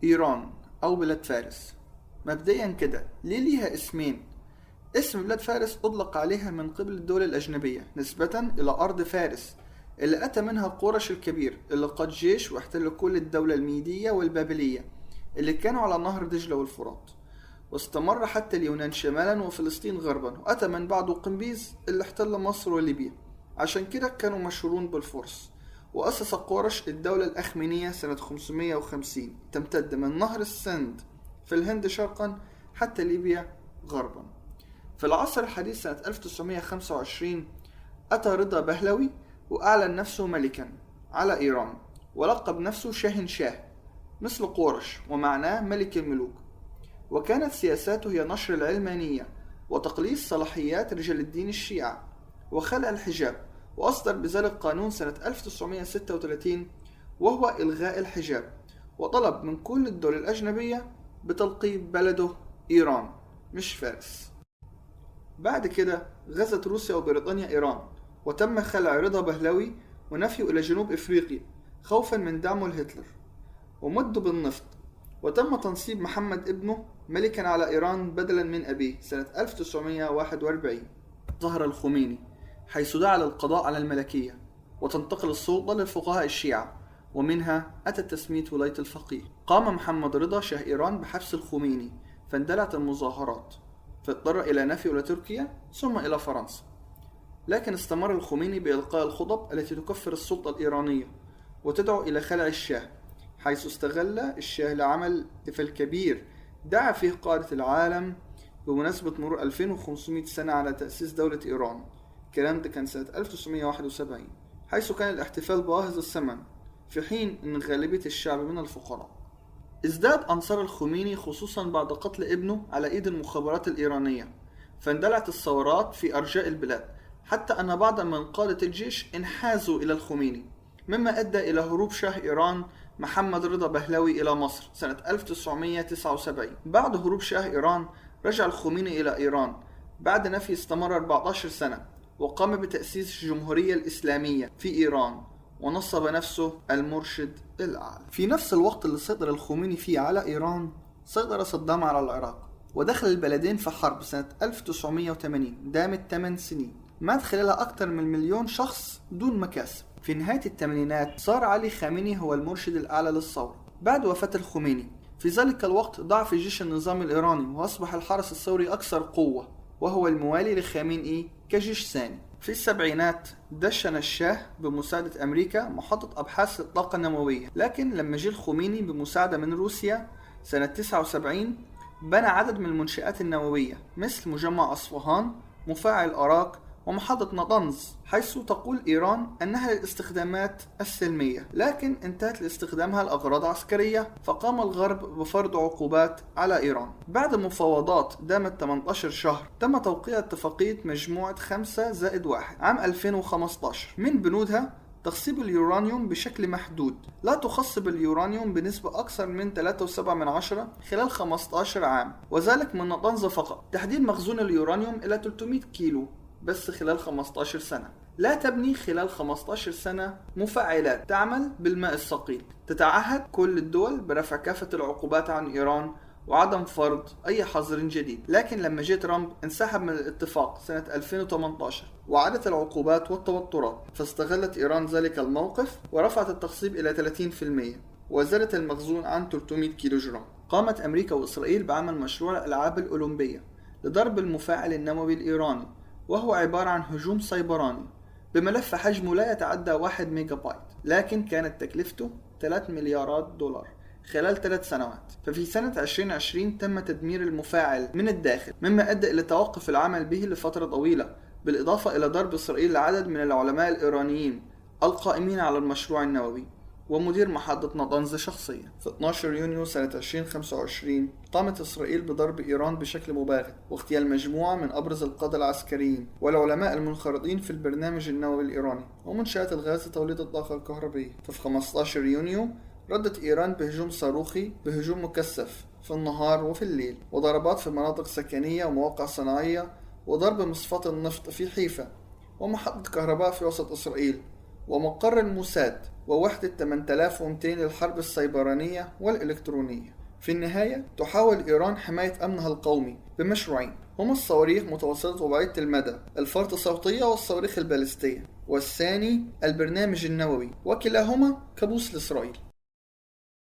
إيران أو بلاد فارس. مبدئيا كده ليه ليها اسمين؟ اسم بلاد فارس أطلق عليها من قبل الدول الأجنبية نسبة إلى أرض فارس اللي أتى منها قورش الكبير اللي قاد جيش واحتل كل الدولة الميدية والبابلية اللي كانوا على نهر دجلة والفرات، واستمر حتى اليونان شمالا وفلسطين غربا، وأتى من بعده قمبيز اللي احتل مصر وليبيا. عشان كده كانوا مشهورون بالفرس. وأسس قورش الدولة الأخمينية سنة 550 تمتد من نهر السند في الهند شرقا حتى ليبيا غربا. في العصر الحديث سنة 1925 أتى رضا بهلوي وأعلن نفسه ملكا على إيران، ولقب نفسه شاهن شاه مثل قورش ومعناه ملك الملوك. وكانت سياساته هي نشر العلمانية وتقليص صلاحيات رجال الدين الشيعة وخلع الحجاب، وأصدر بذلك قانون سنة 1936 وهو إلغاء الحجاب، وطلب من كل الدول الأجنبية بتلقيب بلده إيران مش فارس. بعد كده غزت روسيا وبريطانيا إيران، وتم خلع رضا بهلوي ونفيه إلى جنوب إفريقيا خوفا من دعمه لهتلر ومده بالنفط، وتم تنصيب محمد ابنه ملكا على إيران بدلا من أبيه سنة 1941. ظهر الخميني حيث دعا للقضاء على الملكية وتنتقل السلطة للفقهاء الشيعة، ومنها أتت تسمية ولاية الفقيه. قام محمد رضا شاه إيران بحبس الخميني فاندلعت المظاهرات، فاضطر إلى نفيه إلى تركيا ثم إلى فرنسا. لكن استمر الخميني بإلقاء الخطب التي تكفر السلطة الإيرانية وتدعو إلى خلع الشاه، حيث استغل الشاه لعمل احتفال كبير دعا فيه قادة العالم بمناسبة مرور 2500 سنة على تأسيس دولة إيران. الكلام ده كان سنة 1971، حيث كان الاحتفال باهظ الثمن في حين أن غالبية الشعب من الفقراء. ازداد أنصار الخميني خصوصا بعد قتل ابنه على إيد المخابرات الإيرانية، فاندلعت الثورات في أرجاء البلاد، حتى أن بعض من قادة الجيش انحازوا إلى الخميني، مما أدى إلى هروب شاه إيران محمد رضا بهلوي إلى مصر سنة 1979. بعد هروب شاه إيران رجع الخميني إلى إيران بعد نفي استمر 14 سنة، وقام بتأسيس الجمهورية الإسلامية في إيران ونصب نفسه المرشد الأعلى. في نفس الوقت اللي سيطر الخميني فيه على إيران سيطر صدام على العراق، ودخل البلدين في حرب سنة 1980 دامت 8 سنين، مات خلالها أكثر من 1,000,000 شخص دون مكاسب. في نهاية الثمانينات صار علي خامنئي هو المرشد الأعلى للثورة بعد وفاة الخميني. في ذلك الوقت ضعف جيش النظام الإيراني وأصبح الحرس الثوري أكثر قوة، وهو الموالي لخامنئي كجيش ثاني. في السبعينات دشن الشاه بمساعدة أمريكا محطة أبحاث للطاقة النووية، لكن لما جه الخميني بمساعدة من روسيا سنة 79 بنى عدد من المنشآت النووية مثل مجمع أصفهان، مفاعل أراك، ومحطة نطنز، حيث تقول إيران أنها للاستخدامات السلمية، لكن انتهت لاستخدامها لأغراض عسكرية، فقام الغرب بفرض عقوبات على إيران. بعد مفاوضات دامت 18 شهر تم توقيع اتفاقية مجموعة 5+1 عام 2015، من بنودها تخصيب اليورانيوم بشكل محدود، لا تخصب اليورانيوم بنسبة أكثر من 3.7 خلال 15 عام، وذلك من نطنز فقط. تحديد مخزون اليورانيوم إلى 300 كيلو بس خلال 15 سنة. لا تبني خلال 15 سنة مفاعلات تعمل بالماء الثقيل. تتعهد كل الدول برفع كافة العقوبات عن إيران وعدم فرض أي حظر جديد. لكن لما جاء ترامب انسحب من الاتفاق سنة 2018 وعادت العقوبات والتوترات، فاستغلت إيران ذلك الموقف ورفعت التخصيب إلى 30% وزادت المخزون عن 300 كيلوغرام. قامت أمريكا وإسرائيل بعمل مشروع الألعاب الأولمبية لضرب المفاعل النووي الإيراني، وهو عبارة عن هجوم سيبراني بملف حجمه لا يتعدى 1 ميجا بايت، لكن كانت تكلفته 3 مليارات دولار خلال 3 سنوات. ففي سنة 2020 تم تدمير المفاعل من الداخل، مما أدى إلى توقف العمل به لفترة طويلة، بالإضافة إلى ضرب إسرائيل لعدد من العلماء الإيرانيين القائمين على المشروع النووي ومدير محطة نطنز شخصيا. في 12 يونيو سنة 2025 قامت إسرائيل بضرب إيران بشكل مباغت واغتيال مجموعة من أبرز القادة العسكريين والعلماء المنخرطين في البرنامج النووي الإيراني ومنشآت الغاز لتوليد الطاقة الكهربائية. ففي 15 يونيو ردت إيران بهجوم صاروخي بهجوم مكثف في النهار وفي الليل، وضربات في مناطق سكنية ومواقع صناعية، وضرب مصفاة النفط في حيفا ومحطة كهرباء في وسط إسرائيل، ومقر الموساد ووحدة 8200 للحرب السيبرانية والإلكترونية. في النهاية تحاول إيران حماية أمنها القومي بمشروعين هما الصواريخ متوسطة وبعيدة المدى الفرط صوتية والصواريخ البالستية، والثاني البرنامج النووي، وكلاهما كابوس لإسرائيل.